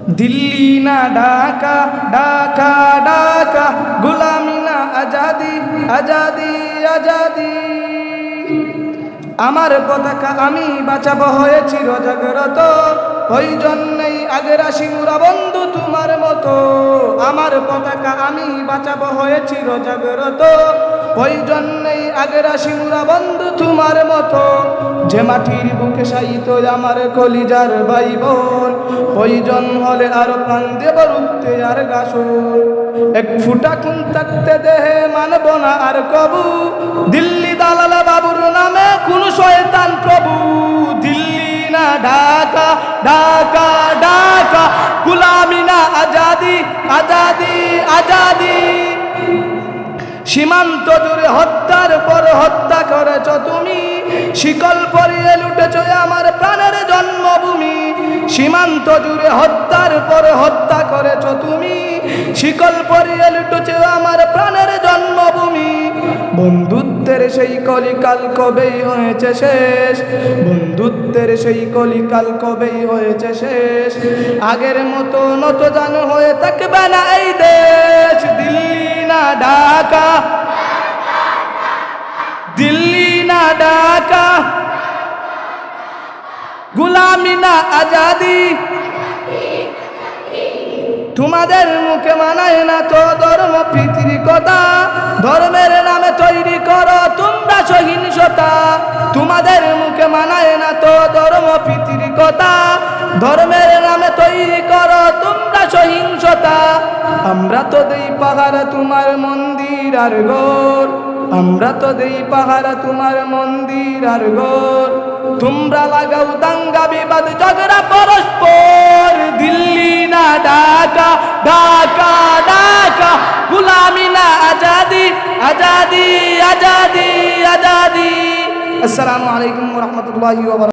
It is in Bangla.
দিল্লি না ঢাকা, ঢাকা ঢাকা, গোলামি না আজাদি, আজাদি আজাদি। আমার পতাকা আমি বাঁচাবো হয়ে চিরজাগ্রত, প্রয়োজন নেই আগের আসিমুরা বন্ধু তোমার মতো। আমার পতাকা আমি বাঁচাবো হয়ে চিরজাগ্রত, প্রয়োজন নেই আগের আসিমুরা বন্ধু তোমার মতো। যে মাটির বুকে শায়িত আমার কলিজার ভাই বোন, প্রয়োজন হলে আর প্রাণ দেব রুখতে আর গাছন। এক ফুটা খুন থাকতে দেহে মানব না আর কবু, দিল্লি দালাল বাবুর নামে কোন শয়তান প্রভু। দিল্লি না ঢাকা, ঢাকা ঢাকা, গোলামি না আজাদি, আজাদি আজাদি। সীমান্ত জুড়ে হত্যার পর হত্যা করেছ তুমি, শিকল পরিয়ে লুটেছ আমার প্রাণের জন্মভূমি। সীমান্ত জুড়ে হত্যার পর হত্যা করেছ তুমি, শিকল পরিয়ে লুটেছ আমার প্রাণের জন্মভূমি। বন্ধুত্বের সেই কলিকাল কবেই হয়েছে শেষ, বন্ধুত্বের সেই কলিকাল কবেই হয়েছে শেষ। আগের মতো নত জান হয়ে থাকবে না এই দেশ। দিল্লি না ঢাকা, দিল্লি না ঢাকা, গোলামি না আজাদি। তোমাদের মুখে মানায় না তো ধর্ম প্রীতির কথা, ধর্মের নামে তৈরি করো তোমরা সহিংসতা। তোমাদের মুখে মানায় না তো ধর্ম প্রীতির কথা, ধর্মের নামে তৈরি করো তোমরা সহিংসতা। আমরা তো দেই পাহারা তোমার মন্দির আর ঘর, আমরা তো দেই পাহারা তোমার মন্দির আর ঘর। তোমরা লাগাও দাঙ্গা বিবাদ ঝগড়া পরস্পর। দিল্লি না ঢাকা, ঢাকা ঢাকা, গোলামি না আজাদি, আজাদি আজাদি আজাদি। আসসালামু আলাইকুম ওয়া রাহমাতুল্লাহি ওয়া বারাকাতুহু।